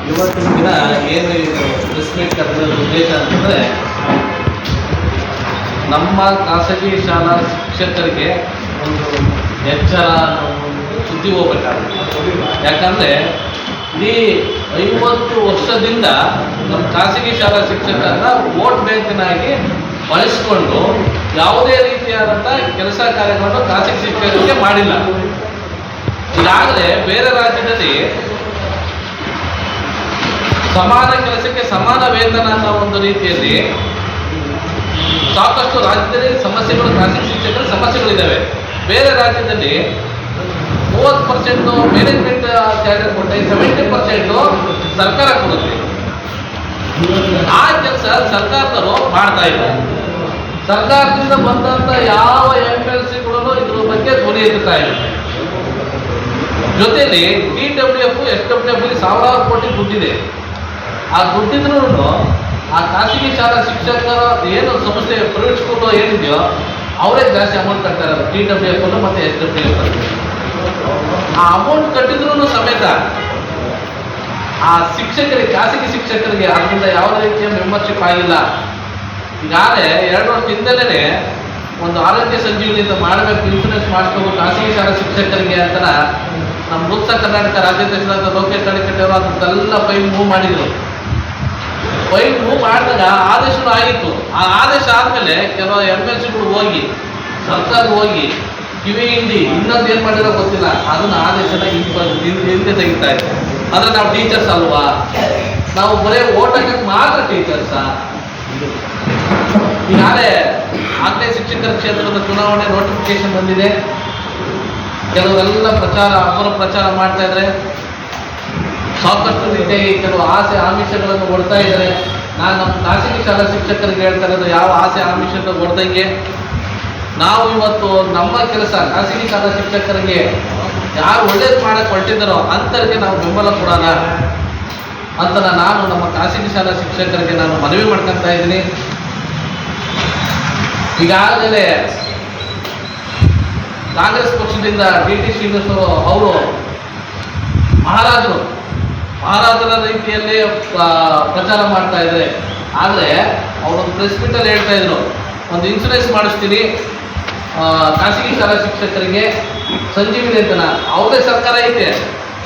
ಇವತ್ತಿನ ದಿನ ಏನು ಪ್ರೆಸ್ ಮೀಟ್ ಕರೆದ ಉದ್ದೇಶ ಅಂತಂದರೆ, ನಮ್ಮ ಖಾಸಗಿ ಶಾಲಾ ಶಿಕ್ಷಕರಿಗೆ ಒಂದು ಎಚ್ಚರ ಸುದ್ದಿ ಹೋಗ್ಬೇಕಾಗುತ್ತೆ. ಯಾಕಂದರೆ ಇಡೀ 50 ವರ್ಷದಿಂದ ನಮ್ಮ ಖಾಸಗಿ ಶಾಲಾ ಶಿಕ್ಷಕರನ್ನ ವೋಟ್ ಬ್ಯಾಂಕಿನಾಗಿ ಬಳಸಿಕೊಂಡು ಯಾವುದೇ ರೀತಿಯಾದಂಥ ಕೆಲಸ ಕಾರ್ಯಗಳನ್ನು ಖಾಸಗಿ ಶಿಕ್ಷಕರಿಗೆ ಮಾಡಿಲ್ಲ. ಈಗಾಗಲೇ ಬೇರೆ ರಾಜ್ಯದಲ್ಲಿ ಸಮಾನ ಕೆಲಸಕ್ಕೆ ಸಮಾನ ವೇತನ ಅನ್ನೋ ಒಂದು ರೀತಿಯಲ್ಲಿ ಸಾಕಷ್ಟು ರಾಜ್ಯದಲ್ಲಿ ಸಮಸ್ಯೆಗಳು, ಖಾಸಗಿ ಶಿಕ್ಷಕರ ಸಮಸ್ಯೆಗಳಿದ್ದಾವೆ. ಬೇರೆ ರಾಜ್ಯದಲ್ಲಿ 30% ಮ್ಯಾನೇಜ್ಮೆಂಟ್ ಸ್ಯಾಲರಿ ಕೊಟ್ಟರೆ 70% ಸರ್ಕಾರ ಕೊಡುತ್ತೆ. ಆ ಕೆಲಸ ಸರ್ಕಾರದವರು ಮಾಡ್ತಾ ಇಲ್ಲ. ಸರ್ಕಾರದಿಂದ ಬಂದಂಥ ಯಾವ MLCಗಳು ಇದ್ರ ಬಗ್ಗೆ ಧ್ವನಿ ಎತ್ತುತ್ತಾ ಇಲ್ಲ. ಜೊತೆಯಲ್ಲಿ TWF, SWF ಸಾವಿರಾರು ಕೋಟಿ ದುಡ್ಡಿದೆ. ಆ ದುಡ್ಡಿದ್ರೂ ಆ ಖಾಸಗಿ ಶಾಲಾ ಶಿಕ್ಷಕರ ಏನು ಸಂಸ್ಥೆ ಪ್ರೈವೇಟ್ ಸ್ಕೂಲ್ ಏನಿದೆಯೋ ಅವರೇ ಜಾಸ್ತಿ ಅಮೌಂಟ್ ಕಟ್ತಾ ಇರೋದು, TWF ಮತ್ತು SWF. ಆ ಅಮೌಂಟ್ ಕಟ್ಟಿದ್ರೂ ಸಮೇತ ಆ ಶಿಕ್ಷಕರಿಗೆ, ಖಾಸಗಿ ಶಿಕ್ಷಕರಿಗೆ ಅದರಿಂದ ಯಾವುದೇ ರೀತಿಯ ಮೆಂಬರ್ಶಿಪ್ ಆಗಿಲ್ಲ. ಈಗಾಗಲೇ 2 ವರ್ಷದಿಂದಲೇ ಒಂದು ಆರೋಗ್ಯ ಸಂಜೀವನಿಯಿಂದ ಮಾಡಬೇಕು, ಇನ್ಶೂರೆನ್ಸ್ ಮಾಡಿಸ್ಬೇಕು ಖಾಸಗಿ ಶಾಲಾ ಶಿಕ್ಷಕರಿಗೆ ಅಂತ ನಮ್ಮ ಉತ್ತರ ಕರ್ನಾಟಕ ರಾಜ್ಯಾಧ್ಯಕ್ಷರಾದ ಲೋಕೇಶ್ ಕಣಿಕಟ್ಟಿ ಅವರು ಅದನ್ನೆಲ್ಲ ಫೈಲ್ ಮೂವ್ ಮಾಡಿದರು. ಫೈಲ್ ಮೂವ್ ಮಾಡಿದಾಗ ಆದೇಶನೂ ಆಗಿತ್ತು. ಆ ಆದೇಶ ಆದಮೇಲೆ ಕೆಲವು MLCಗಳು ಹೋಗಿ ಸರ್ಕಾರ ಹೋಗಿ ಕಿವಿ ಹಿಂಡಿ ಇನ್ನೊಂದು ಏನು ಮಾಡಿರೋ ಗೊತ್ತಿಲ್ಲ, ಅದನ್ನು ಆದೇಶನ ಹಿಂದೆ ತೆಗಿತಾ ಇತ್ತು. ಅಂದರೆ ನಾವು ಟೀಚರ್ಸ್ ಅಲ್ವಾ, ನಾವು ಬರೀ ಓಟ್ ಹಾಕಕ್ಕೆ ಮಾತ್ರ ಟೀಚರ್ಸಾ? ಈಗಾಗಲೇ ಆಂಗ್ಲೇಯ ಶಿಕ್ಷಕರ ಕ್ಷೇತ್ರದ ಚುನಾವಣೆ ನೋಟಿಫಿಕೇಶನ್ ಬಂದಿದೆ. ಕೆಲವರೆಲ್ಲ ಅಪರ ಪ್ರಚಾರ ಮಾಡ್ತಾ ಇದ್ದಾರೆ. ಸಾಕಷ್ಟು ರೀತಿಯಾಗಿ ಕೆಲವು ಆಸೆ ಆಮಿಷಗಳನ್ನು ಕೊಡ್ತಾ ಇದ್ದಾರೆ. ನಾನು ನಮ್ಮ ಖಾಸಗಿ ಶಾಲಾ ಶಿಕ್ಷಕರಿಗೆ ಹೇಳ್ತಾ ಇರೋದು, ಯಾವ ಆಸೆ ಆಮಿಷಗಳು ಕೊಡ್ದಂಗೆ ನಾವು ಇವತ್ತು ನಮ್ಮ ಕೆಲಸ ಖಾಸಗಿ ಶಾಲಾ ಶಿಕ್ಷಕರಿಗೆ ಯಾರು ಒಳ್ಳೇದು ಮಾಡಕ್ಕೆ ಹೊರಟಿದ್ದಾರೋ ಅಂಥವ್ರಿಗೆ ನಾವು ಬೆಂಬಲ ಕೊಡೋಣ ಅಂತ ನಾನು ನಮ್ಮ ಖಾಸಗಿ ಶಾಲಾ ಶಿಕ್ಷಕರಿಗೆ ನಾನು ಮನವಿ ಮಾಡ್ಕೊತಾ ಇದ್ದೀನಿ. ಈಗಾಗಲೇ ಕಾಂಗ್ರೆಸ್ ಪಕ್ಷದಿಂದ DT ಶ್ರೀನಿವಾಸ್ ಅವರು ಮಹಾರಾಜರ ರೀತಿಯಲ್ಲಿ ಪ್ರಚಾರ ಮಾಡ್ತಾ ಇದ್ದಾರೆ. ಆದರೆ ಅವರೊಂದು ಪ್ರೆಸ್ ಮೀಟಲ್ಲಿ ಹೇಳ್ತಾ ಇದ್ರು, ಒಂದು ಇನ್ಶೂರೆನ್ಸ್ ಮಾಡಿಸ್ತೀನಿ ಖಾಸಗಿ ಶಾಲಾ ಶಿಕ್ಷಕರಿಗೆ ಸಂಜೀವಿನಿ ಅಂತನ. ಅವ್ರದೇ ಸರ್ಕಾರ ಐತೆ,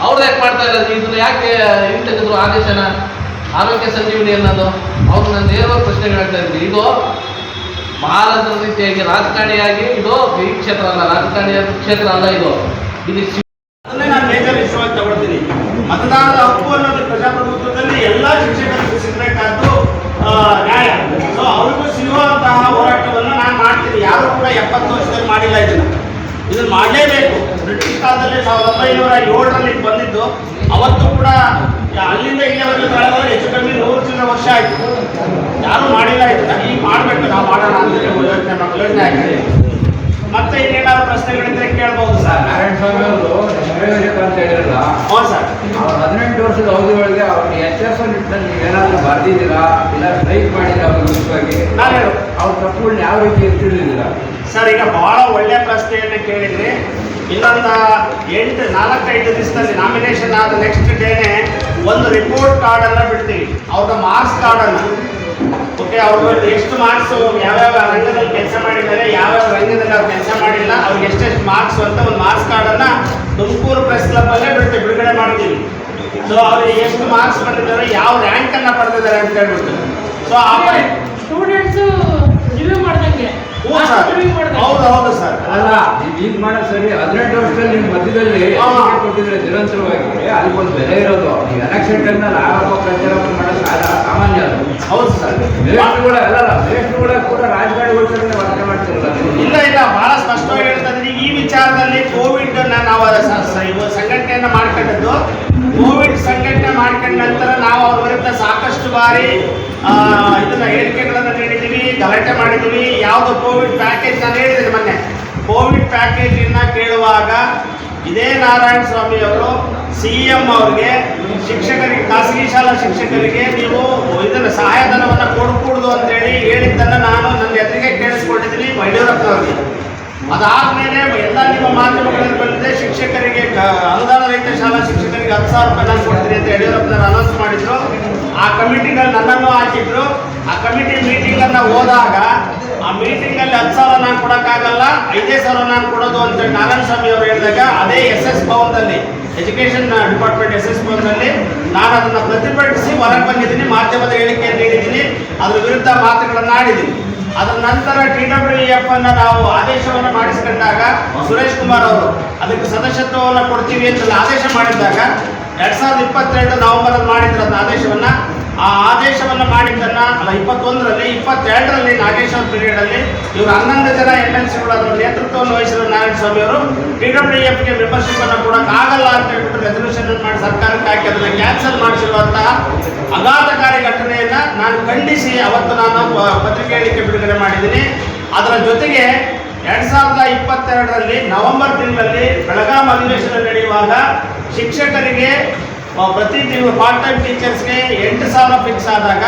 ಅವ್ರದ್ದು ಯಾಕೆ ಮಾಡ್ತಾ ಇಲ್ಲ? ಇದನ್ನು ಯಾಕೆ ಹಿಂತೆಗೆದ್ರು ಆದೇಶನ? ಆರೋಗ್ಯ ಸಂಜೀವಿನಿ ಅನ್ನೋದು ಅವ್ರು ನಾನು ನೇರವಾಗಿ ಪ್ರಶ್ನೆಗಳು ಹೇಳ್ತಾ ಇದ್ವಿ. ಇದು ಮಹಾರಾಜರ ರೀತಿಯಾಗಿ ರಾಜಕಾರಣಿಯಾಗಿ ಇದು ಈ ಕ್ಷೇತ್ರ ಅಲ್ಲ, ರಾಜಕಾರಣಿಯ ಕ್ಷೇತ್ರ ಅಲ್ಲ ಇದು. ಅದನ್ನೇ ನಾನು ಮೇಜರ್ ವಿಷಯವಾಗಿ ತಗೊಳ್ತೀನಿ. ಮತದಾನದ ಹಕ್ಕು ಅನ್ನೋದು ಪ್ರಜಾಪ್ರಭುತ್ವದಲ್ಲಿ ಎಲ್ಲ ಶಿಕ್ಷಕರಿಗೂ ಸಿಗಬೇಕಾದ್ದು ನ್ಯಾಯ. ಸೊ ಅವ್ರಿಗೂ ಸಿಗುವಂತಹ ಹೋರಾಟವನ್ನು ನಾನು ಮಾಡ್ತೀನಿ. ಯಾರು ಕೂಡ 70 ವರ್ಷದಲ್ಲಿ ಮಾಡಿಲ್ಲ. ಇದನ್ನು ಮಾಡಲೇಬೇಕು. ಬ್ರಿಟಿಷ್ ಕಾಲದಲ್ಲಿ 1907ರಲ್ಲಿ ಬಂದಿದ್ದು. ಅವತ್ತು ಕೂಡ ಅಲ್ಲಿಂದ ಇಲ್ಲಿವರೆಗೂ ಕಳೆದ್ರೆ ಹೆಚ್ಚು ಕಮ್ಮಿ 100 ವರ್ಷ ಆಯಿತು. ಯಾರೂ ಮಾಡಿಲ್ಲ. ಇದನ್ನ ಈಗ ಮಾಡಬೇಕು, ನಾವು ಮಾಡೋಣ ಅಂತ ಯೋಚನೆ ಆಗಿದೆ. ಮತ್ತೆ ಇನ್ನೇನಾದ್ರು ಪ್ರಶ್ನೆಗಳಿದ್ರೆ ಕೇಳ್ಬೋದು ಸರ್. ನಾರಾಯಣ ಸ್ವಾಮಿ ಅವರು ಅಂತ ಹೇಳಿರಲ್ಲ, ಹೌದು ಸರ್. ಅವ್ರು 18 ವರ್ಷದ ಅವಧಿಯೊಳಗೆ ಅವ್ರಿಗೆ ಎಚ್ಚರಿಸೋ ನಿಟ್ಟಿನಲ್ಲಿ ನೀವೇನಾದರೂ ಬರೆದಿದ್ದೀರಾ, ಇಲ್ಲ ಸ್ಟ್ರೈಕ್ ಮಾಡಿದ್ದೀರಾ ಅವ್ರ ವಿಷಯವಾಗಿ? ನಾನು ಅವ್ರ ತಪ್ಪುಗಳನ್ನ ಯಾವ ರೀತಿ ತಿಳಿದಿದ್ದೀರಾ ಸರ್? ಈಗ ಬಹಳ ಒಳ್ಳೆಯ ಪ್ರಶ್ನೆಯನ್ನು ಕೇಳಿದ್ರಿ. ಇನ್ನೊಂದು 4-5 ದಿವಸದಲ್ಲಿ ನಾಮಿನೇಷನ್ ಆದ ನೆಕ್ಸ್ಟ್ ಡೇನೆ ಒಂದು ರಿಪೋರ್ಟ್ ಕಾರ್ಡನ್ನು ಬಿಡ್ತೀವಿ, ಅವ್ರ ಮಾರ್ಕ್ಸ್ ಕಾರ್ಡನ್ನು. ಓಕೆ, ಅವರು ಎಷ್ಟು ಮಾರ್ಕ್ಸು, ಯಾವ್ಯಾವ ರಂಗದಲ್ಲಿ ಕೆಲಸ ಮಾಡಿದ್ದಾರೆ, ಯಾವ್ಯಾವ ರಂಗದಲ್ಲಿ ಅವ್ರು ಕೆಲಸ ಮಾಡಿಲ್ಲ, ಅವ್ರಿಗೆ ಎಷ್ಟೆಷ್ಟು ಮಾರ್ಕ್ಸು ಅಂತ ಒಂದು ಮಾರ್ಕ್ಸ್ ಕಾರ್ಡನ್ನು ತುಮಕೂರು ಪ್ರೆಸ್ ಕ್ಲಬ್ಬಲ್ಲೇ ಬಿಡುಗಡೆ ಮಾಡ್ತೀವಿ. ಸೊ ಅವ್ರಿಗೆ ಎಷ್ಟು ಮಾರ್ಕ್ಸ್ ಬಂದಿದ್ದಾರೆ, ಯಾವ ರ್ಯಾಂಕನ್ನು ಪಡೆದಿದ್ದಾರೆ ಅಂತ ಹೇಳ್ಬಿಟ್ಟು. ಸೊ ಆ ಸ್ಟೂಡೆಂಟ್ಸು ರಿವ್ಯೂ ಮಾಡ್ದಂಗೆ. ಹೌದು ಸರ್. ಅಲ್ಲ, ಈಗ ಮಾಡೋದು ಸರಿ. 18 ವರ್ಷದಲ್ಲಿ ನಿಮ್ಮ ಮಧ್ಯದಲ್ಲಿ ಕೊಟ್ಟಿದ್ರೆ ನಿರಂತರವಾಗಿ ಅದಕ್ಕೆ ಒಂದು ಬೆಲೆ ಇರೋದು. ಈಗ ಎಲೆಕ್ಷನ್ ಟೈಮ್ನಲ್ಲಿ ಆರೋಪ ಪ್ರಚಾರ ಮಾಡೋದು ಸಾಮಾನ್ಯ. ಅದು ಹೌದು ಸರ್. ಮಿನಿಸ್ಟ್ರುಗಳ ಕೂಡ ರಾಜಕಾರಣಿಗಳ ಕಡೆ ವರ್ತನೆ ಮಾಡ್ತಿರಲ್ಲ. ಇಲ್ಲ, ಬಹಳ ಸ್ಪಷ್ಟವಾಗಿ ಹೇಳ್ತಾ ಇದ್ದೀನಿ. ಈ ವಿಚಾರದಲ್ಲಿ ಕೋವಿಡ್ ನಾವು ಸಂಘಟನೆಯನ್ನು ಮಾಡ್ಕೊಂಡದ್ದು. ಕೋವಿಡ್ ಸಂಘಟನೆ ಮಾಡ್ಕೊಂಡ ನಂತರ ನಾವು ಅವ್ರ ವಿರುದ್ಧ ಸಾಕಷ್ಟು ಬಾರಿ ಇದನ್ನ ಹೇಳಿಕೆಗಳನ್ನು ನೀಡಿದ್ದೀವಿ, ಗಲಾಟೆ ಮಾಡಿದ್ದೀವಿ. ಯಾವುದು ಕೋವಿಡ್ ಪ್ಯಾಕೇಜ್ ನಾನು ಹೇಳಿದ್ದೀನಿ ಮೊನ್ನೆ. ಕೋವಿಡ್ ಪ್ಯಾಕೇಜನ್ನು ಕೇಳುವಾಗ ಇದೇ ನಾರಾಯಣ ಸ್ವಾಮಿ ಅವರು CM ಅವ್ರಿಗೆ, ಶಿಕ್ಷಕರಿಗೆ, ಖಾಸಗಿ ಶಾಲಾ ಶಿಕ್ಷಕರಿಗೆ ನೀವು ಇದನ್ನು ಸಹಾಯಧನವನ್ನು ಕೊಡಕೂಡದು ಅಂತೇಳಿ ಹೇಳಿದ್ದನ್ನು ನಾನು ನನ್ನ ಎದುರಿಗೆ ಕೇಳಿಸ್ಕೊಂಡಿದ್ದೀನಿ ಯಡಿಯೂರಪ್ಪನವ್ರಿಗೆ. ಅದಾದ್ಮೇಲೆ ಎಲ್ಲ ನಿಮ್ಮ ಮಾಧ್ಯಮಗಳಲ್ಲಿ ಬಂದಿದೆ, ಶಿಕ್ಷಕರಿಗೆ ಅನುದಾನ ರಹಿತ ಶಾಲಾ ಶಿಕ್ಷಕರಿಗೆ 10,000 ರೂಪಾಯಿ ನಾನು ಕೊಡ್ತೀನಿ ಅಂತ ಯಡಿಯೂರಪ್ಪನವರು ಅನೌನ್ಸ್ ಮಾಡಿದ್ರು. ಆ ಕಮಿಟಿನಲ್ಲಿ ನನ್ನನ್ನು ಹಾಕಿದ್ರು. ಆ ಕಮಿಟಿ ಮೀಟಿಂಗ್ ಅನ್ನ ಹೋದಾಗ ಆ ಮೀಟಿಂಗ್ ಅಲ್ಲಿ 10,000 ನಾನು ಕೊಡಕ್ಕಾಗಲ್ಲ, 5,000 ನಾನು ಕೊಡೋದು ಅಂತ ನಾರಾಯಣಸ್ವಾಮಿ ಅವರು ಹೇಳಿದಾಗ ಅದೇ SS ಭವನದಲ್ಲಿ, ಎಜುಕೇಶನ್ ಡಿಪಾರ್ಟ್ಮೆಂಟ್ SS ಭವನದಲ್ಲಿ ನಾನು ಅದನ್ನ ಪ್ರತಿಭಟಿಸಿ ಹೊರಗೆ ಬಂದಿದ್ದೀನಿ, ಮಾಧ್ಯಮದ ಹೇಳಿಕೆಯನ್ನು ನೀಡಿದ್ದೀನಿ, ಅದ್ರ ವಿರುದ್ಧ ಮಾತುಗಳನ್ನು ಆಡಿದ್ದೀನಿ. ಅದರ ನಂತರ TWEF ಅನ್ನ ನಾವು ಆದೇಶವನ್ನು ಮಾಡಿಸಿಕೊಂಡಾಗ ಸುರೇಶ್ ಕುಮಾರ್ ಅವರು ಅದಕ್ಕೆ ಸದಸ್ಯತ್ವವನ್ನು ಕೊಡ್ತೀವಿ ಅಂತ ಆದೇಶ ಮಾಡಿದಾಗ 2022 ನವೆಂಬರ್ ಮಾಡಿದ್ರು ಅದನ್ನ ಆದೇಶವನ್ನ. ಆ ಆದೇಶವನ್ನು ಮಾಡಿದ್ದನ್ನ 21ರಲ್ಲಿ 22ರಲ್ಲಿ ನಾಗೇಶ್ವರ ಪೀರಿಯಡ್ ಅಲ್ಲಿ ಇವರು 11 ಜನ MLCಗಳು ಅದರ ನೇತೃತ್ವವನ್ನು ವಹಿಸಿದ ನಾರಾಯಣಸ್ವಾಮಿ ಅವರು TWEFಗೆ ಮೆಂಬರ್ಶಿಪ್ ಅನ್ನು ಕೊಡಕ್ ಆಗಲ್ಲ ಅಂತ ಹೇಳ್ಬಿಟ್ಟು ರೆಸಲ್ಯೂಷನ್ ಮಾಡಿ ಸರ್ಕಾರಕ್ಕೆ ಹಾಕಿ ಅದನ್ನ ಕ್ಯಾನ್ಸಲ್ ಮಾಡಿಸಿರುವಂತಹ ಆಘಾತಕಾರಿ ಘಟನೆಯನ್ನ ನಾನು ಖಂಡಿಸಿ ಅವತ್ತು ನಾನು ಪತ್ರಿಕೆ ಹೇಳಿಕೆ ಬಿಡುಗಡೆ ಮಾಡಿದ್ದೀನಿ. ಅದರ ಜೊತೆಗೆ 2022ರಲ್ಲಿ ನವೆಂಬರ್ ತಿಂಗಳಲ್ಲಿ ಬೆಳಗಾಂ ಅಧಿವೇಶನ ನಡೆಯುವಾಗ ಶಿಕ್ಷಕರಿಗೆ ಪ್ರತಿ ತಿಂಗಳು ಪಾರ್ಟ್ ಟೈಮ್ ಟೀಚರ್ಸ್ಗೆ 8,000 ಫಿಕ್ಸ್ ಆದಾಗ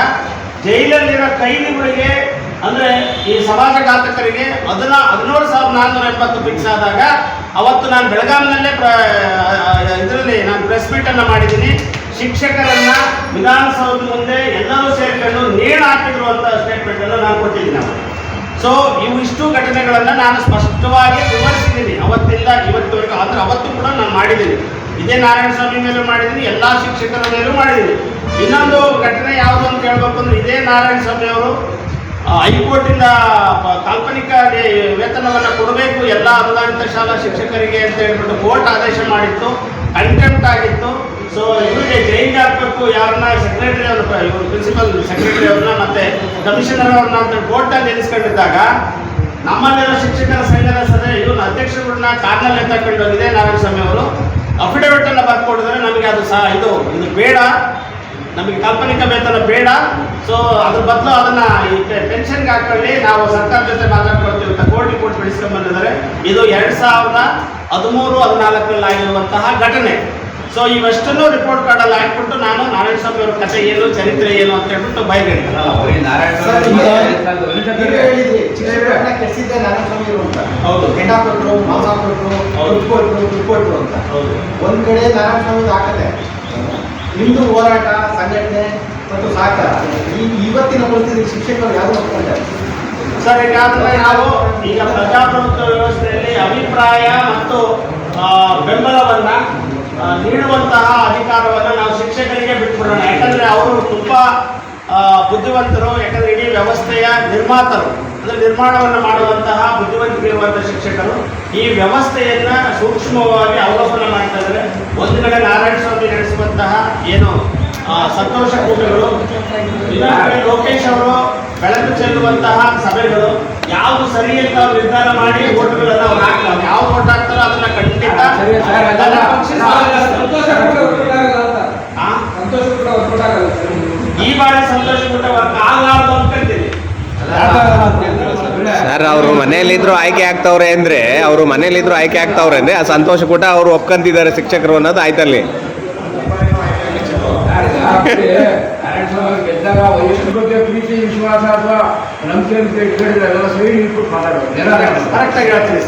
ಜೈಲಲ್ಲಿರೋ ಕೈದಿಗಳಿಗೆ ಅಂದ್ರೆ ಈ ಸಮಾಜಘಾತಕರಿಗೆ 17,480 ಫಿಕ್ಸ್ ಆದಾಗ ಅವತ್ತು ನಾನು ಬೆಳಗಾಂನಲ್ಲೇ ಇದರಲ್ಲಿ ನಾನು ಪ್ರೆಸ್ ಮೀಟ್ ಅನ್ನ ಮಾಡಿದ್ದೀನಿ. ಶಿಕ್ಷಕರನ್ನ ವಿಧಾನಸೌಧ ಮುಂದೆ ಎಲ್ಲರೂ ಸೇರ್ಕೊಂಡು ನೇಣು ಹಾಕಿದ್ರು ಅಂತ ಸ್ಟೇಟ್ಮೆಂಟ್ ಅನ್ನು ನಾನು ಕೊಟ್ಟಿದ್ದೀನಿ. ಸೊ ಇಷ್ಟು ಘಟನೆಗಳನ್ನ ನಾನು ಸ್ಪಷ್ಟವಾಗಿ ವಿವರಿಸಿದ್ದೀನಿ ಅವತ್ತಿಂದ ಇವತ್ತುವರೆಗೂ. ಅಂದ್ರೆ ಅವತ್ತು ಕೂಡ ನಾನು ಮಾಡಿದ್ದೀನಿ, ಇದೇ ನಾರಾಯಣಸ್ವಾಮಿ ಮೇಲೂ ಮಾಡಿದ್ದೀನಿ, ಎಲ್ಲಾ ಶಿಕ್ಷಕರ ಮೇಲೂ ಮಾಡಿದ್ದೀನಿ. ಇನ್ನೊಂದು ಘಟನೆ ಯಾವುದು ಅಂತ ಹೇಳ್ಬೇಕು ಅಂದ್ರೆ ಇದೇ ನಾರಾಯಣಸ್ವಾಮಿ ಅವರು ಹೈಕೋರ್ಟಿಂದ ಕಾಲ್ಪನಿಕ ವೇತನವನ್ನು ಕೊಡಬೇಕು ಎಲ್ಲ ಅನುದಾನಿತ ಶಾಲಾ ಶಿಕ್ಷಕರಿಗೆ ಅಂತ ಹೇಳ್ಬಿಟ್ಟು ಕೋರ್ಟ್ ಆದೇಶ ಮಾಡಿತ್ತು, ಕಂಟೆಂಪ್ಟ್ ಆಗಿತ್ತು. ಸೊ ಇವರಿಗೆ ಜೈಲಿಗೆ ಹಾಕಬೇಕು, ಯಾರನ್ನ ಸೆಕ್ರೆಟರಿ ಅವರು, ಇವರು ಪ್ರಿನ್ಸಿಪಲ್ ಸೆಕ್ರೆಟರಿ ಅವ್ರನ್ನ ಮತ್ತೆ ಕಮಿಷನರ್ ಅವ್ರನ್ನ ಅಂತ ಕೋರ್ಟಲ್ಲಿ ಎನಿಸ್ಕೊಂಡಿದ್ದಾಗ ನಮ್ಮಲ್ಲಿರೋ ಶಿಕ್ಷಕರ ಸಂಘದ ಇವ್ರನ್ನ ಅಧ್ಯಕ್ಷರನ್ನ ಕಾರ್ನಲ್ಲಿ ತಗೊಂಡೋಗಿದೆ ನಾರಾಯಣಸ್ವಾಮಿ ಅವರು ಅಫಿಡವಿಟ್ ಅನ್ನ ಬರ್ಕೊಡಿದ್ರೆ ನಮಗೆ ಅದು ಇದು ಬೇಡ, ನಮಗೆ ಕಾಲ್ಪನಿಕ ವೇತನ ಬೇಡ, ಸೊ ಅದ್ರ ಬದಲು ಅದನ್ನ ಈ ಪೆನ್ಷನ್ಗೆ ಹಾಕೊಳ್ಳಿ, ನಾವು ಸರ್ಕಾರ ಜೊತೆ ಮಾತಾಡ್ಕೊಳ್ತೀವಿ ಅಂತ ಕೋರ್ಟಿಗೆ ಕೊಟ್ಟು ಬಿಡಿಸ್ಕೊಂಡ್ ಬಂದಿದ್ದಾರೆ. ಇದು 2013-14 ಆಗಿರುವಂತಹ ಘಟನೆ. ಸೊ ಇವಷ್ಟನ್ನು ರಿಪೋರ್ಟ್ ಕಾರ್ಡಲ್ಲಿ ಹಾಕ್ಬಿಟ್ಟು ನಾನು ನಾರಾಯಣಸ್ವಾಮಿ ಅವ್ರ ಕಥೆ ಏನು, ಚರಿತ್ರೆ ಏನು ಅಂತ ಹೇಳ್ಬಿಟ್ಟು ಬಯಲಿದೆ. ಹೌದು, ಹೆಂಡ ಕೊಟ್ಟರು, ಮಾಂಸ ಕೊಟ್ಟರು, ದುಡ್ಡು ಕೊಟ್ಟರು ಅಂತ. ಒಂದ್ ಕಡೆ ನಾರಾಯಣಸ್ವಾಮಿ ಹಾಕದೆ ನಿಮ್ದು ಹೋರಾಟ, ಸಂಘಟನೆ ಮತ್ತು ಸಹಕಾರ ಇವತ್ತಿನ ಪರಿಸ್ಥಿತಿ ಶಿಕ್ಷಕರು ಯಾರು ಒಪ್ಕೊಂಡಾರೆ ಸರ್? ನಾವು ಈಗ ಪ್ರಜಾಪ್ರಭುತ್ವ ವ್ಯವಸ್ಥೆಯಲ್ಲಿ ಅಭಿಪ್ರಾಯ ಮತ್ತು ಬೆಂಬಲವನ್ನ ನೀಡುವಂತಹ ಅಧಿಕಾರವನ್ನು ನಾವು ಶಿಕ್ಷಕರಿಗೆ ಬಿಟ್ಬಿಡೋಣ. ಯಾಕಂದ್ರೆ ಅವರು ತುಂಬಾ ಬುದ್ಧಿವಂತರು, ಯಾಕಂದ್ರೆ ಇಡೀ ವ್ಯವಸ್ಥೆಯ ನಿರ್ಮಾತರು, ಅಂದ್ರೆ ನಿರ್ಮಾಣವನ್ನು ಮಾಡುವಂತಹ ಬುದ್ಧಿವಂತಿಕೆ ಇರುವಂತಹ ಶಿಕ್ಷಕರು ಈ ವ್ಯವಸ್ಥೆಯನ್ನ ಸೂಕ್ಷ್ಮವಾಗಿ ಅವಲೋಕನ ಮಾಡ್ತಾ ಇದ್ದಾರೆ. ಒಂದು ಕಡೆ ನಾರಾಯಣಸ್ವಾಮಿ ನಡೆಸುವಂತಹ ಏನು ಸಂತೋಷ ಕೂಟಗಳು, ಇನ್ನೊಂದು ಕಡೆ ಲೋಕೇಶ್ ಅವರು ಬೆಳಕು ಚೆಲ್ಲುವಂತಹ ಸಭೆಗಳು, ಯಾವುದು ಸರಿ ಅಂತ ನಿರ್ಧಾರ ಮಾಡಿ ಓಟ್ಗಳನ್ನ ಅವ್ರು ಹಾಕ್ತಾರೆ. ಯಾವ ಓಟ್ ಹಾಕ್ತಾರೋ ಅದನ್ನ ಖಂಡಿತ ಈ ಬಾರಿ ಸಂತೋಷ ಕೂಟ ವರ್ಕ್ ಆಗಲಾರ್ದು ಅನ್ಕೊಂತೀನಿ. ಸರ್ ಅವರು ಮನೆಯಲ್ಲಿದ್ರು ಆಯ್ಕೆ ಆಗ್ತಾವ್ರೆ ಅಂದ್ರೆ ಆ ಸಂತೋಷ ಕೂಟ ಅವರು ಒಪ್ಕೊಂತಿದ್ದಾರೆ ಶಿಕ್ಷಕರು ಅನ್ನೋದು ಆಯ್ತಲ್ಲಿ. ಗೆದ್ದಾಗ ಎಷ್ಟು ಬಗ್ಗೆ ಪ್ರೀತಿ ವಿಶ್ವಾಸ ಅಥವಾ ನಂಬಿಕೆ ಅಂತ ಇಟ್ಕೊಂಡಿದ್ದಾರೆ ಸೈಡ್ ಇಟ್ಬಿಟ್ಟು ಮಾತಾಡೋದು. ಕರೆಕ್ಟಾಗಿ ಹೇಳ್ತೀವಿ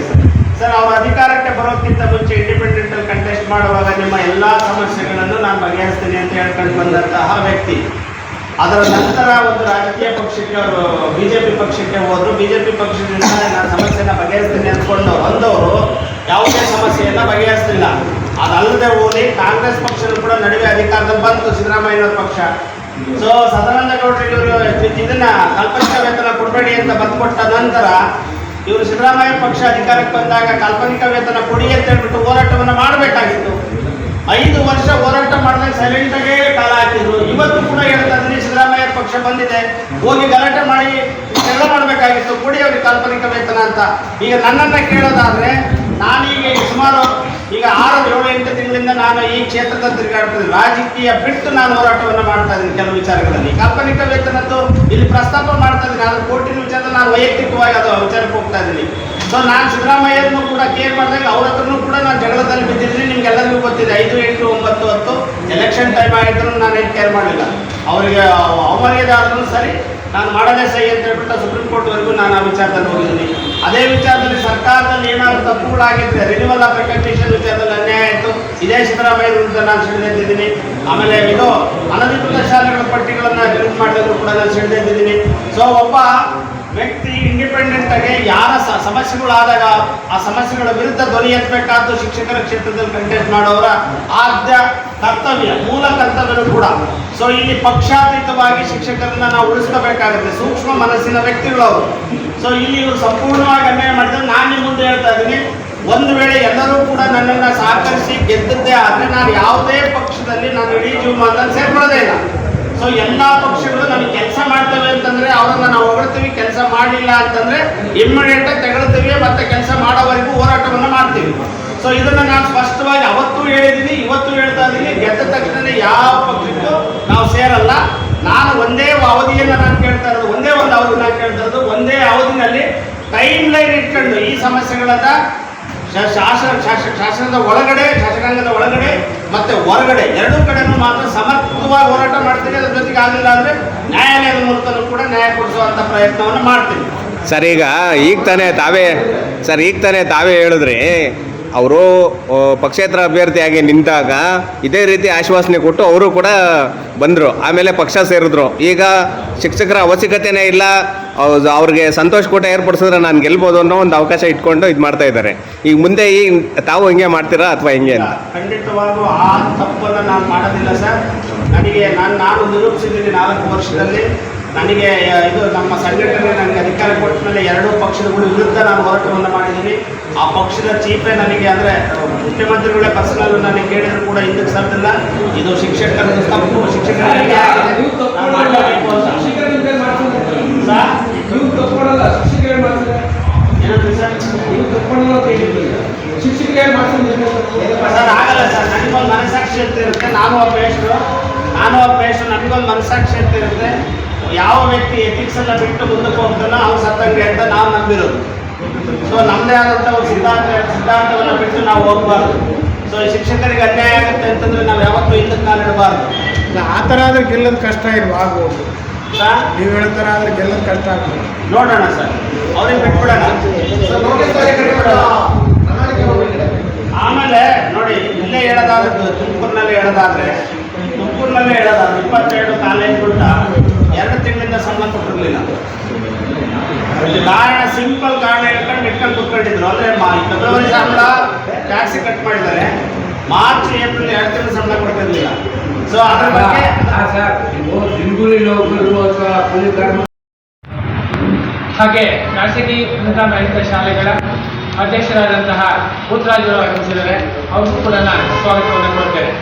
ಸರ್. ಸರ್ ಅವ್ರ ಅಧಿಕಾರಕ್ಕೆ ಬರೋಕ್ಕಿಂತ ಮುಂಚೆ ಇಂಡಿಪೆಂಡೆಂಟ್ ಅಲ್ಲಿ ಕಂಟೆಸ್ಟ್ ಮಾಡುವಾಗ ನಿಮ್ಮ ಎಲ್ಲಾ ಸಮಸ್ಯೆಗಳನ್ನು ನಾನು ಬಗೆಹರಿಸ್ತೀನಿ ಅಂತ ಹೇಳ್ಕೊಂಡು ಬಂದಂತಹ ವ್ಯಕ್ತಿ. ಅದರ ನಂತರ ಒಂದು ರಾಜಕೀಯ ಪಕ್ಷಕ್ಕೆ ಅವರು ಬಿಜೆಪಿ ಪಕ್ಷಕ್ಕೆ ಹೋದ್ರು. ಬಿಜೆಪಿ ಪಕ್ಷದಿಂದ ನಾನು ಸಮಸ್ಯೆನ ಬಗೆಹರಿಸ್ತೀನಿ ಅಂದವರು ಯಾವುದೇ ಸಮಸ್ಯೆಯನ್ನ ಬಗೆಹರಿಸಲಿಲ್ಲ. ಅದಲ್ಲದೆ ಹೋಗಿ ಕಾಂಗ್ರೆಸ್ ಪಕ್ಷದ ಕೂಡ ನಡುವೆ ಅಧಿಕಾರದಲ್ಲಿ ಬಂತು ಸಿದ್ದರಾಮಯ್ಯನವ್ರ ಪಕ್ಷ. ಸೊ ಸದಾನಂದ ಗೌಡರಿಗೆ ಇವರು ಇದನ್ನ ಕಾಲ್ಪನಿಕ ವೇತನ ಕೊಡಬೇಡಿ ಅಂತ ಬಂದ್ಕೊಟ್ಟ ನಂತರ ಇವರು ಸಿದ್ದರಾಮಯ್ಯ ಪಕ್ಷ ಅಧಿಕಾರಕ್ಕೆ ಬಂದಾಗ ಕಾಲ್ಪನಿಕ ವೇತನ ಕೊಡಿ ಅಂತ ಹೇಳ್ಬಿಟ್ಟು ಹೋರಾಟವನ್ನು ಮಾಡಬೇಕಾಗಿತ್ತು. 5 ವರ್ಷ ಹೋರಾಟ ಮಾಡಿದಾಗ ಸೈಲೆಂಟ್ ಆಗೇ ಕಾಲ ಹಾಕಿದ್ರು. ಇವತ್ತು ಕೂಡ ಹೇಳ್ತಾ ಇದ್ದೀನಿ, ಸಿದ್ದರಾಮಯ್ಯ ಪಕ್ಷ ಬಂದಿದೆ, ಹೋಗಿ ಗಲಾಟೆ ಮಾಡಿ ಎಲ್ಲ ಮಾಡಬೇಕಾಗಿತ್ತು, ಕೊಡಿ ಅವ್ರಿಗೆ ಕಾಲ್ಪನಿಕ ವೇತನ ಅಂತ. ಈಗ ನನ್ನನ್ನ ಕೇಳೋದಾದ್ರೆ ನಾನೀಗ ಸುಮಾರು 6-7-8 ತಿಂಗಳಿಂದ ನಾನು ಈ ಕ್ಷೇತ್ರದಲ್ಲಿ ತಿರುಗಾಡ್ತಿದ್ದೀನಿ. ರಾಜಕೀಯ ಬಿಟ್ಟು ನಾನು ಹೋರಾಟವನ್ನು ಮಾಡ್ತಾ ಇದ್ದೀನಿ ಕೆಲವು ವಿಚಾರಗಳಲ್ಲಿ. ಕಾಲ್ಪನಿಕ ವೇತನದ್ದು ಇಲ್ಲಿ ಪ್ರಸ್ತಾಪ ಮಾಡ್ತಾ ಇದ್ದೀನಿ, ಆದ್ರೆ ಕೋರ್ಟಿನ ವಿಚಾರದಲ್ಲಿ ನಾನು ವೈಯಕ್ತಿಕವಾಗಿ ಅದು ವಿಚಾರಕ್ಕೆ ಹೋಗ್ತಾ ಇದ್ದೀನಿ. ಸೊ ನಾನು ಸಿದ್ದರಾಮಯ್ಯನೂ ಕೂಡ ಕೇರ್ ಮಾಡಿದಾಗ ಅವ್ರ ಹತ್ರನೂ ಕೂಡ ನಾನು ಜಗಳದಲ್ಲಿ ಬಿದ್ದಿದ್ದೀನಿ. ನಿಮ್ಗೆಲ್ಲರಿಗೂ ಗೊತ್ತಿದೆ, 5, 8, 9, 10 ಎಲೆಕ್ಷನ್ ಟೈಮ್ ಆಗಿದ್ರು ನಾನೇನು ಕೇರ್ ಮಾಡಲಿಲ್ಲ. ಅವರಿಗೆ ಅವಮರ್ಯಾದೆ ಆದ್ರೂ ಸರಿ, ನಾನು ಮಾಡಲೇ ಸಹಿ ಅಂತ ಹೇಳ್ಬಿಟ್ಟು ಸುಪ್ರೀಂ ಕೋರ್ಟ್ವರೆಗೂ ನಾನು ಆ ವಿಚಾರದಲ್ಲಿ ಹೋಗಿದ್ದೀನಿ. ಅದೇ ವಿಚಾರದಲ್ಲಿ ಸರ್ಕಾರದಲ್ಲಿ ಏನಾದರೂ ತಪ್ಪುಗಳಾಗಿದ್ರೆ ರಿನ್ಯೂವಲ್ ಆಫ್ ರೆಕಗ್ನಿಷನ್ ವಿಚಾರದಲ್ಲಿ ಅನ್ಯಾಯ ಆಯಿತು, ಇದೇ ಸಿದ್ದರಾಮಯ್ಯ ವಿರುದ್ಧ ನಾನು ಸಿಡಿದೆದ್ದಿದ್ದೀನಿ. ಆಮೇಲೆ ಇದು ಅನಧಿಕೃತ ಶಾಲೆಗಳ ಪಟ್ಟಿಗಳನ್ನು ರಿಲೀಸ್ ಮಾಡಿದ್ರು ಕೂಡ ನಾನು ಸಿಡಿದೆದ್ದಿದ್ದೀನಿ. ಸೊ ಒಬ್ಬ ವ್ಯಕ್ತಿ ಇಂಡಿಪೆಂಡೆಂಟ್ ಆಗಿ ಯಾರ ಸಮಸ್ಯೆಗಳಾದಾಗ ಆ ಸಮಸ್ಯೆಗಳ ವಿರುದ್ಧ ಧ್ವನಿ ಎತ್ತಬೇಕಾದ್ದು ಶಿಕ್ಷಕರ ಕ್ಷೇತ್ರದಲ್ಲಿ ಕಂಟೆಸ್ಟ್ ಮಾಡೋರ ಆದ್ಯ ಕರ್ತವ್ಯ, ಮೂಲ ಕರ್ತವ್ಯನೂ ಕೂಡ. ಸೊ ಇಲ್ಲಿ ಪಕ್ಷಾತೀತವಾಗಿ ಶಿಕ್ಷಕರನ್ನ ನಾವು ಉಳಿಸ್ಕೋಬೇಕಾಗುತ್ತೆ. ಸೂಕ್ಷ್ಮ ಮನಸ್ಸಿನ ವ್ಯಕ್ತಿಗಳವರು. ಸೊ ಇಲ್ಲಿ ಇವರು ಸಂಪೂರ್ಣವಾಗಿ ಅನ್ಯಾಯ ಮಾಡಿದ್ರೆ ನಾನು ನಿಮ್ಮ ಮುಂದೆ ಹೇಳ್ತಾ ಇದ್ದೀನಿ, ಒಂದು ವೇಳೆ ಎಲ್ಲರೂ ಕೂಡ ನನ್ನನ್ನು ಸಹಕರಿಸಿ ಗೆದ್ದದ್ದೇ ಆದರೆ ನಾನು ಯಾವುದೇ ಪಕ್ಷದಲ್ಲಿ ನಾನು ಇಡೀ ಜೀವಮಾನದಲ್ಲಿ ಸೇರ್ಕೊಳ್ಳೋದೇ ಇಲ್ಲ. ಸೊ ಎಲ್ಲ ಪಕ್ಷಗಳು ನಮಗೆ ಕೆಲಸ ಮಾಡ್ತೇವೆ ಅಂತಂದ್ರೆ ಅವರನ್ನ ನಾವು ಹೊಗಳ್ತೀವಿ, ಕೆಲಸ ಮಾಡಲಿಲ್ಲ ಅಂತಂದ್ರೆ ಇಮ್ಮಿಡಿಯೇಟ್ ಆಗಿ ತೆಗಳ್ತೀವಿ, ಮತ್ತೆ ಕೆಲಸ ಮಾಡೋವರೆಗೂ ಹೋರಾಟವನ್ನು ಮಾಡ್ತೀವಿ. ಸೊ ಇದನ್ನ ನಾನು ಸ್ಪಷ್ಟವಾಗಿ ಅವತ್ತು ಹೇಳಿದ್ದೀನಿ, ಇವತ್ತು ಹೇಳ್ತಾ ಇದ್ದೀನಿ, ಗೆದ್ದ ತಕ್ಷಣ ಯಾವ ಪಕ್ಷಕ್ಕೂ ನಾವು ಸೇರಲ್ಲ. ನಾನು ಒಂದೇ ಅವಧಿಯನ್ನು ನಾನು ಕೇಳ್ತಾ ಇರೋದು, ಒಂದೇ ಒಂದು ಅವಧಿ ನಾನು ಕೇಳ್ತಾ ಇರೋದು, ಒಂದೇ ಅವಧಿನಲ್ಲಿ ಟೈಮ್ ಲೈನ್ ಇಟ್ಕೊಂಡು ಈ ಸಮಸ್ಯೆಗಳನ್ನ ಶಾಸನದ ಒಳಗಡೆ, ಶಾಸಕಾಂಗದ ಒಳಗಡೆ ಮತ್ತೆ ಹೊರಗಡೆ ಎರಡೂ ಕಡೆನೂ ಮಾತ್ರ ಸಮರ್ಥವಾಗಿ ಹೋರಾಟ ಮಾಡ್ತೀನಿ. ಅದ್ರ ಜೊತೆಗೆ ಆಗಲಿಲ್ಲ ಅಂದರೆ ನ್ಯಾಯಾಲಯದ ಮೂಲಕನೂ ಕೂಡ ನ್ಯಾಯ ಕೊಡಿಸುವಂಥ ಪ್ರಯತ್ನವನ್ನು ಮಾಡ್ತೀನಿ. ಸರ್ ಈಗ ತಾನೇ ತಾವೇ ಹೇಳಿದ್ರಿ ಅವರು ಪಕ್ಷೇತರ ಅಭ್ಯರ್ಥಿಯಾಗಿ ನಿಂತಾಗ ಇದೇ ರೀತಿ ಆಶ್ವಾಸನೆ ಕೊಟ್ಟು ಅವರು ಕೂಡ ಬಂದರು, ಆಮೇಲೆ ಪಕ್ಷ ಸೇರಿದ್ರು. ಈಗ ಶಿಕ್ಷಕರ ಅವಶ್ಯಕತೆನೇ ಇಲ್ಲ, ಅವ್ರಿಗೆ ಸಂತೋಷ ಕೂಟ ಏರ್ಪಡಿಸಿದ್ರೆ ನಾನು ಗೆಲ್ಬೋದು ಅನ್ನೋ ಒಂದು ಅವಕಾಶ ಇಟ್ಕೊಂಡು ಇದು ಮಾಡ್ತಾ ಇದ್ದಾರೆ. ಈಗ ಮುಂದೆ ತಾವು ಹಿಂಗೆ ಮಾಡ್ತೀರಾ ಅಥವಾ ಹೆಂಗೆ? ಖಂಡಿತವಾಗೂ ಆ ತಪ್ಪನ್ನು ನಾನು ಮಾಡೋದಿಲ್ಲ ಸರ್. ನಾನು ನಿರೂಪಿಸಿದ್ದೀನಿ 4 ವರ್ಷದಲ್ಲಿ. ನನಗೆ ಇದು ನಮ್ಮ ಸಂಘಟನೆ ನನಗೆ ಅಧಿಕಾರ ಕೊಟ್ಟ ಮೇಲೆ 2 ಪಕ್ಷಗಳ ವಿರುದ್ಧ ನಾನು ಹೋರಾಟವನ್ನು ಮಾಡಿದ್ದೀನಿ. ಆ ಪಕ್ಷದ ಚೀಫೆ ನನಗೆ ಅಂದರೆ ಮುಖ್ಯಮಂತ್ರಿಗಳೇ ಪರ್ಸನಲ್ ನನಗೆ ಕೇಳಿದ್ರು ಕೂಡ ಹಿಂದಕ್ಕೆ ಸರ್ತಿಲ್ಲ. ಇದು ಶಿಕ್ಷಕರ ತಪ್ಪು, ಶಿಕ್ಷಕರಿಗೆ ಮಾಡಲೇಬೇಕು ಅಂತ. ಸರ್ ಆಗಲ್ಲ ಸರ್, ನನಗೊಂದು ಮನಸ್ಸಾಕ್ಷಿ ಅಂತ ಇರುತ್ತೆ. ನಾನು ಒಬ್ಬ ಪೇಷಂಟ್, ನನಗೊಂದು ಮನಸ್ಸಾಕ್ಷಿ ಅಂತ ಇರುತ್ತೆ. ಯಾವ ವ್ಯಕ್ತಿ ಎಥಿಕ್ಸ್ ಎಲ್ಲ ಬಿಟ್ಟು ಮುಂದಕ್ಕೆ ಹೋಗ್ತಾನೋ ಅವ್ನು ಸತ್ತಂಗೆ ಅಂತ ನಾವು ನಂಬಿರೋದು. ಸೊ ನಮ್ಮದೇ ಆದಂಥ ಒಂದು ಸಿದ್ಧಾಂತವನ್ನು ಬಿಟ್ಟು ನಾವು ಹೋಗಬಾರ್ದು. ಸೊ ಶಿಕ್ಷಕರಿಗೆ ಅನ್ಯಾಯ ಆಗುತ್ತೆ ಅಂತಂದ್ರೆ ನಾವು ಯಾವತ್ತೂ ಹಿಂದಕ್ಕೆ ಕಾಲಿಡಬಾರ್ದು. ಆ ಥರ ಆದರೆ ಗೆಲ್ಲೋದು ಕಷ್ಟ ಆಗ್ಬೋದು ಸರ್. ನೀವು ಹೇಳ್ತಾರ ಆದರೆ ಗೆಲ್ಲೋದು ಕಷ್ಟ ಆಗ್ಬೋದು. ನೋಡೋಣ ಸರ್, ಅವ್ರಿಗೆ ಬಿಟ್ಬಿಡೋಣ. ಆಮೇಲೆ ನೋಡಿ, ಇಲ್ಲೇ ಹೇಳೋದಾದ್ರೆ ತುಮಕೂರಿನಲ್ಲೇ ಹೇಳೋದಾದ್ರೆ 22 ಕಾಲೇಜುಗಳ್ನ 2 ತಿಂಗಳಿಂದ ಸಂಬಳ ಕೊಟ್ಟಿರಲಿಲ್ಲ. ಕಾರಣ ಸಿಂಪಲ್ ಕಾರಣ ಇಟ್ಕೊಂಡು ಕುತ್ಕೊಂಡಿದ್ರು. ಅಂದರೆ ಫೆಬ್ರವರಿ ಸಂಬಳ ಟ್ಯಾಕ್ಸಿ ಕಟ್ ಮಾಡಿದ್ದಾರೆ, ಮಾರ್ಚ್ ಏಪ್ರಿಲ್ 2 ತಿಂಗಳು ಸಂಬಳ ಕೊಟ್ಟಿರಲಿಲ್ಲ. ಸೊ ಅದ್ರ ಬಗ್ಗೆ ಹಾಗೆ ಖಾಸಗಿ ಉನ್ನತ ಮಾಧ್ಯಮಿಕ ಶಾಲೆಗಳ ಅಧ್ಯಕ್ಷರಾದಂತಹ ಪುಟ್ಟರಾಜ್ ಅವರು ಆಗಮಿಸಿದ್ದಾರೆ. ಅವ್ರಿಗೂ ಕೂಡ ನಾನು ಸ್ವಾಗತವನ್ನು ಕೊಡ್ತೇನೆ.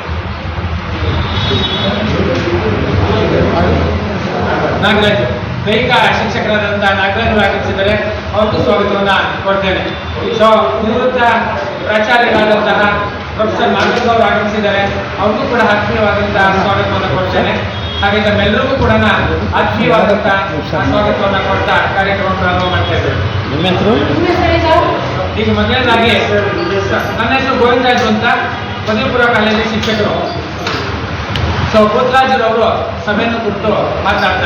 ನಾಗರಾಜ್ ದೈಹಿಕ ಶಿಕ್ಷಕರಾದಂತಹ ನಾಗರಾಜ್ ಆಗಮಿಸಿದ್ದಾರೆ. ಅವ್ರಿಗೂ ಸ್ವಾಗತವನ್ನು ಕೊಡ್ತೇನೆ. ಸೊ ನಿವೃತ್ತ ಪ್ರಾಚಾರ್ಯರಾದಂತಹ ಪ್ರೊಫೆಸರ್ ನಾಗರಾಜ್ ಅವರು ಆಗಮಿಸಿದ್ದಾರೆ. ಅವ್ರಿಗೂ ಕೂಡ ಆತ್ಮೀಯವಾದಂತಹ ಸ್ವಾಗತವನ್ನು ಕೊಡ್ತೇನೆ. ಹಾಗೆ ನಮ್ಮೆಲ್ಲರಿಗೂ ಕೂಡ ಆತ್ಮೀಯವಾದಂತಹ ಸ್ವಾಗತವನ್ನು ಕೊಡ್ತಾ ಕಾರ್ಯಕ್ರಮ ಪ್ರಾರಂಭ ಮಾಡ್ತಾ ಇದ್ದೇವೆ. ನಿಮ್ಮ ಹೆಸರು? ಈಗ ಮೊದಲನೇದಾಗಿ ನನ್ನ ಹೆಸರು ಗೋವಿಂದರಾಜು ಅಂತ, ಪದವಿಪೂರ್ವ ಕಾಲೇಜಿನ ಶಿಕ್ಷಕರು. ಸೊ ಪುಟ್ಟರಾಜರವರು ಸಭೆಯನ್ನು ಕುರಿತು ಮಾತನಾಡ್ತಾರೆ.